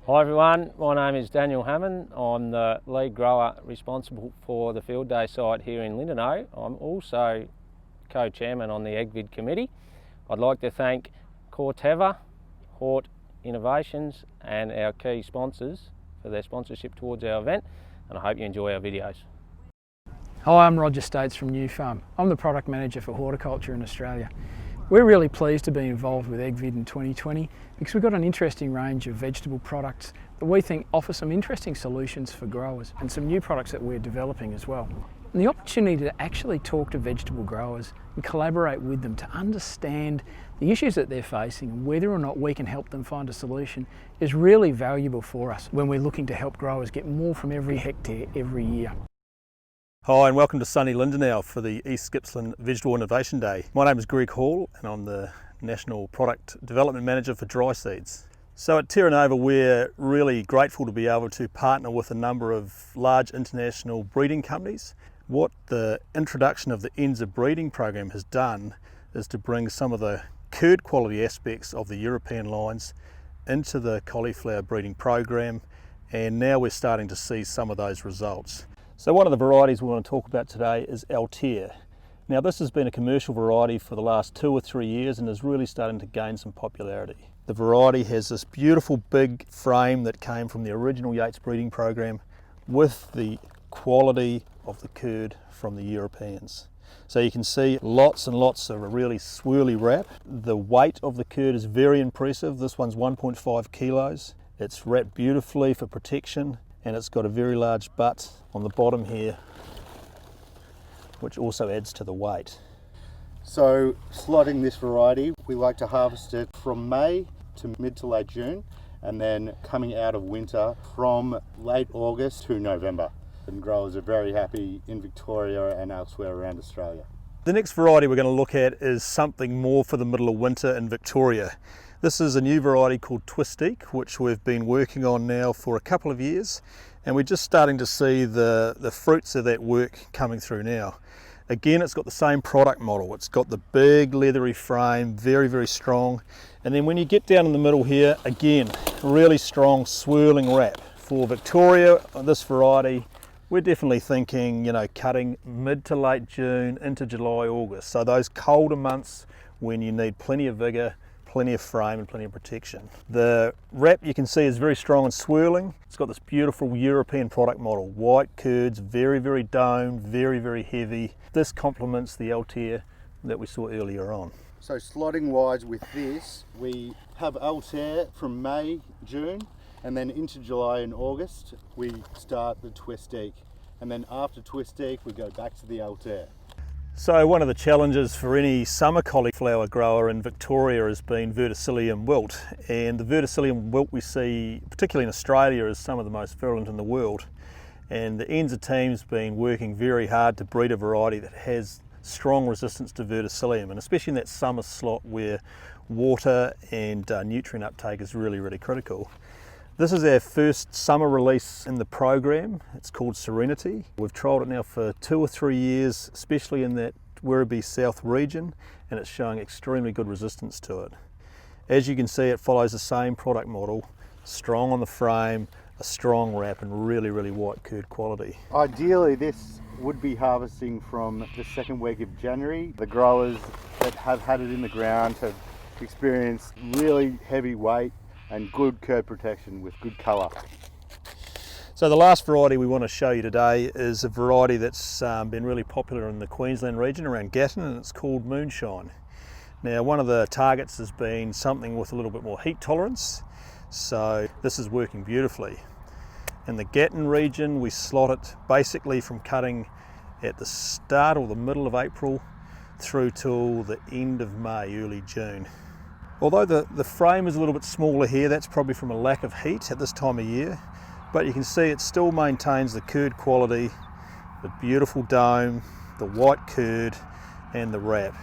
Hi everyone, my name is Daniel Hammond. I'm the lead grower responsible for the field day site here in Lindenow. I'm also co-chairman on the EGVID committee. I'd like to thank Corteva, Hort Innovations and our key sponsors for their sponsorship towards our event, and I hope you enjoy our videos. Hi, I'm Roger States from New Farm. I'm the product manager for horticulture in Australia. We're really pleased to be involved with EGVID in 2020 because we've got an interesting range of vegetable products that we think offer some interesting solutions for growers and some new products that we're developing as well. And the opportunity to actually talk to vegetable growers and collaborate with them to understand the issues that they're facing and whether or not we can help them find a solution is really valuable for us when we're looking to help growers get more from every hectare every year. Hi and welcome to sunny Lindenow for the East Gippsland Vegetable Innovation Day. My name is Greg Hall and I'm the National Product Development Manager for Dry Seeds. So at Terranova we're really grateful to be able to partner with a number of large international breeding companies. What the introduction of the Enza breeding program has done is to bring some of the curd quality aspects of the European lines into the cauliflower breeding program, and now we're starting to see some of those results. So one of the varieties we want to talk about today is Altair. Now this has been a commercial variety for the last 2 or 3 years and is really starting to gain some popularity. The variety has this beautiful big frame that came from the original Yates breeding program with the quality of the curd from the Europeans. So you can see lots and lots of a really swirly wrap. The weight of the curd is very impressive. This one's 1.5 kilos. It's wrapped beautifully for protection, and it's got a very large butt on the bottom here, which also adds to the weight. So slotting this variety, we like to harvest it from May to mid to late June, and then coming out of winter from late August to November. And growers are very happy in Victoria and elsewhere around Australia. The next variety we're going to look at is something more for the middle of winter in Victoria. This is a new variety called Twistique, which we've been working on now for a couple of years, and we're just starting to see the fruits of that work coming through now. Again, it's got the same product model. It's got the big leathery frame, very, very strong. And then when you get down in the middle here, again, really strong swirling wrap. For Victoria, this variety, we're definitely thinking, cutting mid to late June into July, August. So those colder months when you need plenty of vigor, plenty of frame and plenty of protection. The wrap you can see is very strong and swirling. It's got this beautiful European product model. White curds, very, very domed, very, very heavy. This complements the Altair that we saw earlier on. So slotting wise with this, we have Altair from May, June, and then into July and August, we start the Twistique. And then after Twistique, we go back to the Altair. So one of the challenges for any summer cauliflower grower in Victoria has been verticillium wilt, and the verticillium wilt we see, particularly in Australia, is some of the most virulent in the world. And the Enza team's been working very hard to breed a variety that has strong resistance to verticillium, and especially in that summer slot where water and nutrient uptake is really, really critical. This is our first summer release in the program. It's called Serenity. We've trialled it now for 2 or 3 years, especially in that Werribee South region, and it's showing extremely good resistance to it. As you can see, it follows the same product model, strong on the frame, a strong wrap, and really, really white curd quality. Ideally, this would be harvesting from the second week of January. The growers that have had it in the ground have experienced really heavy weight and good curd protection with good colour. So the last variety we want to show you today is a variety that's been really popular in the Queensland region around Gatton, and it's called Moonshine. Now one of the targets has been something with a little bit more heat tolerance, so this is working beautifully. In the Gatton region we slot it basically from cutting at the start or the middle of April through till the end of May, early June. Although the frame is a little bit smaller here, that's probably from a lack of heat at this time of year, but you can see it still maintains the curd quality, the beautiful dome, the white curd and the wrap.